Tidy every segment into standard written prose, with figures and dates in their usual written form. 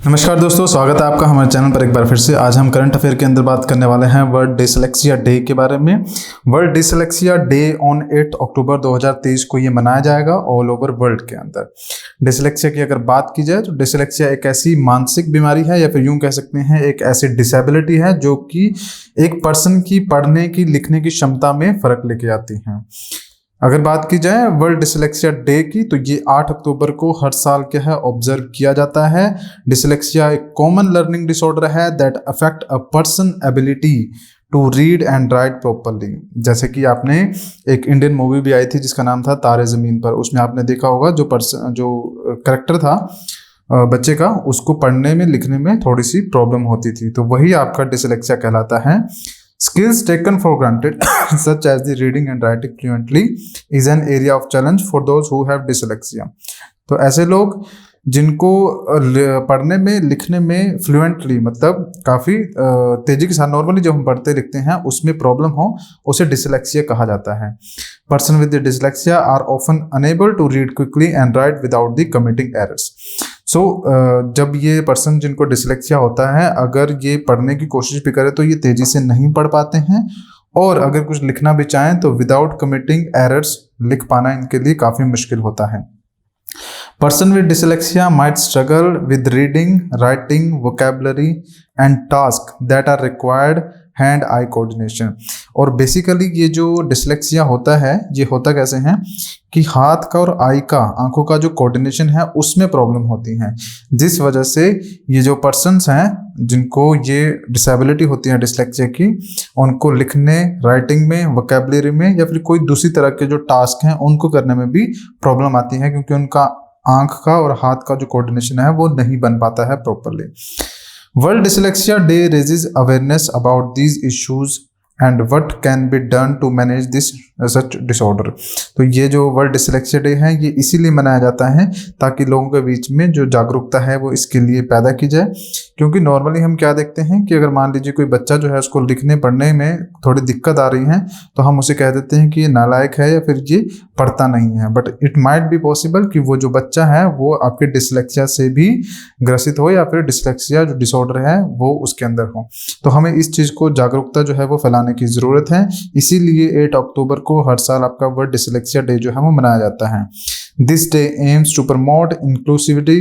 नमस्कार दोस्तों, स्वागत है आपका हमारे चैनल पर एक बार फिर से। आज हम करंट अफेयर के अंदर बात करने वाले हैं वर्ल्ड डिसलेक्सिया डे के बारे में। वर्ल्ड डिसलेक्सिया डे ऑन 8 अक्टूबर 2023 को ये मनाया जाएगा ऑल ओवर वर्ल्ड के अंदर। डिसलेक्सिया की अगर बात की जाए तो डिसलेक्सिया एक ऐसी मानसिक बीमारी है या फिर यूं कह सकते हैं एक ऐसी डिसेबिलिटी है जो कि एक पर्सन की पढ़ने की लिखने की क्षमता में फर्क लेके आती है। अगर बात की जाए वर्ल्ड डिसलेक्सिया डे की तो ये 8 अक्टूबर को हर साल क्या है ऑब्जर्व किया जाता है। डिसलेक्सिया एक कॉमन लर्निंग डिसऑर्डर है that affect a person ability to read and write properly. जैसे कि आपने एक इंडियन मूवी भी आई थी जिसका नाम था तारे ज़मीन पर, उसमें आपने देखा होगा जो करेक्टर था बच्चे का, उसको पढ़ने में लिखने में थोड़ी सी प्रॉब्लम होती थी, तो वही आपका डिसलेक्सिया कहलाता है। Skills taken for granted, such as the reading and writing fluently, is an area of challenge for those who have dyslexia. तो ऐसे लोग जिनको पढ़ने में लिखने में फ्लुएंटली मतलब काफ़ी तेज़ी के साथ नॉर्मली जब हम पढ़ते लिखते हैं उसमें प्रॉब्लम हो, उसे डिसलेक्सिया कहा जाता है। Person with dyslexia are often unable to read quickly and write without the committing errors. So जब ये पर्सन जिनको डिसलेक्सिया होता है अगर ये पढ़ने की कोशिश भी करे तो ये तेज़ी से नहीं पढ़ पाते हैं, और अगर कुछ लिखना भी चाहें तो विदाउट कमिटिंग एरर्स लिख पाना इनके लिए काफ़ी मुश्किल होता है। Person with dyslexia might struggle with reading, writing, vocabulary, and tasks that are required hand-eye coordination. और बेसिकली ये जो डिसलेक्सिया होता है ये होता कैसे है कि हाथ का और आंखों का जो कोऑर्डिनेशन है उसमें प्रॉब्लम होती है, जिस वजह से ये जो पर्सन्स हैं जिनको ये डिसेबिलिटी होती है डिसलेक्सिया की, उनको लिखने, राइटिंग में, वोकैबुलरी में या फिर कोई दूसरी तरह के जो टास्क हैं उनको करने में भी प्रॉब्लम आती है, क्योंकि उनका आंख का और हाथ का जो कोऑर्डिनेशन है वो नहीं बन पाता है properly. World dyslexia day raises awareness about these issues and what can be done to manage this such disorder. तो ये जो वर्ल्ड डिसलेक्सिया डे है ये इसीलिए मनाया जाता है ताकि लोगों के बीच में जो जागरूकता है वो इसके लिए पैदा की जाए। क्योंकि नॉर्मली हम क्या देखते हैं कि अगर मान लीजिए कोई बच्चा जो है उसको लिखने पढ़ने में थोड़ी दिक्कत आ रही है तो हम उसे कह देते हैं कि ये नालायक है या फिर ये पढ़ता नहीं है, but it might be possible कि वो जो बच्चा है वो आपके डिसलेक्सिया से भी ग्रसित हो या फिर डिसलेक्सिया जो डिसऑर्डर है वो उसके अंदर हो। तो हमें इस चीज़ को जागरूकता जो है वो फैलाने की ज़रूरत है, इसीलिए 8 अक्टूबर को हर साल आपका वर्ल्ड डिसलेक्सिया डे जो है वो मनाया जाता है। This day aims to promote inclusivity,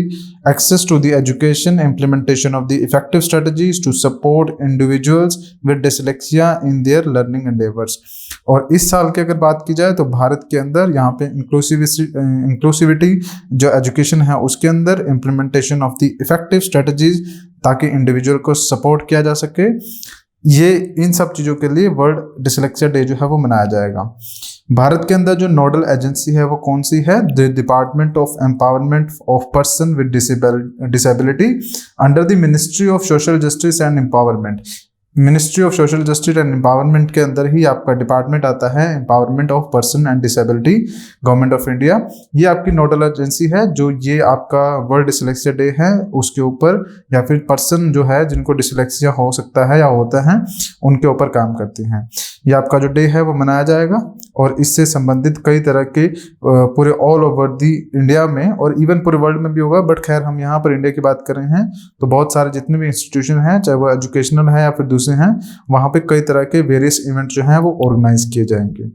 access to the education, implementation of the effective strategies to support individuals with dyslexia in their learning endeavors. और इस साल की अगर बात की जाए तो भारत के अंदर यहाँ पे इंक्लूसिविटी जो एजुकेशन है उसके अंदर implementation of the effective strategies ताकि इंडिविजुअल को सपोर्ट किया जा सके, ये इन सब चीज़ों के लिए वर्ल्ड डिसलेक्सिया डे जो है वो मनाया जाएगा। भारत के अंदर जो नोडल एजेंसी है वो कौन सी है? The department of empowerment of person with disability under the ministry of social justice and empowerment. Ministry of social justice and empowerment के अंदर ही आपका डिपार्टमेंट आता है empowerment of person and disability, government of India. ये आपकी nodal agency है जो ये आपका वर्ल्ड डिसलेक्सिया डे है उसके ऊपर या फिर पर्सन जो है जिनको डिसलेक्सिया हो सकता है या होता है उनके ऊपर काम करती हैं। ये आपका जो डे है वो मनाया जाएगा और इससे संबंधित कई तरह के पूरे ऑल ओवर दी इंडिया में और इवन पूरे वर्ल्ड में भी होगा, बट खैर हम यहाँ पर इंडिया की बात कर रहे हैं तो बहुत सारे जितने भी इंस्टीट्यूशन हैं चाहे वो एजुकेशनल है या फिर दूसरे हैं, वहाँ पे कई तरह के वेरियस इवेंट जो हैं वो ऑर्गेनाइज किए जाएंगे।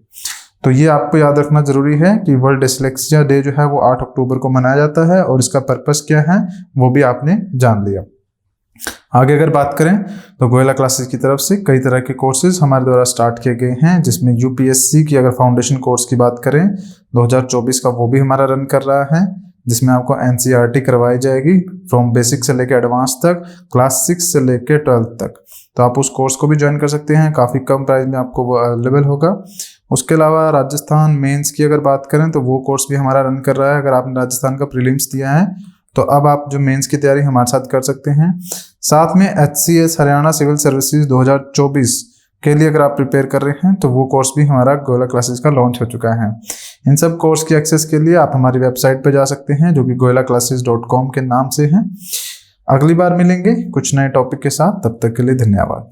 तो ये आपको याद रखना जरूरी है कि वर्ल्ड डिसलेक्सिया डे जो है वो 8 अक्टूबर को मनाया जाता है और इसका पर्पस क्या है वो भी आपने जान लिया। आगे अगर बात करें तो गोयला क्लासेस की तरफ से कई तरह के कोर्सेज हमारे द्वारा स्टार्ट किए गए हैं, जिसमें यूपीएससी की अगर फाउंडेशन कोर्स की बात करें 2024 का वो भी हमारा रन कर रहा है, जिसमें आपको एनसीईआरटी करवाई जाएगी फ्रॉम बेसिक से लेकर एडवांस तक, क्लास 6 से लेकर 12 तक। तो आप उस कोर्स को भी ज्वाइन कर सकते हैं, काफ़ी कम प्राइस में आपको वो अवेलेबल होगा। उसके अलावा राजस्थान मेंस की अगर बात करें तो वो कोर्स भी हमारा रन कर रहा है। अगर आपने राजस्थान का प्रीलिम्स दिया है तो अब आप जो मेंस की तैयारी हमारे साथ कर सकते हैं। साथ में HCS हरियाणा सिविल सर्विसेज 2024 के लिए अगर आप प्रिपेयर कर रहे हैं तो वो कोर्स भी हमारा गोयला क्लासेस का लॉन्च हो चुका है। इन सब कोर्स की एक्सेस के लिए आप हमारी वेबसाइट पर जा सकते हैं जो कि goylaclasses.com के नाम से है। अगली बार मिलेंगे कुछ नए टॉपिक के साथ, तब तक के लिए धन्यवाद।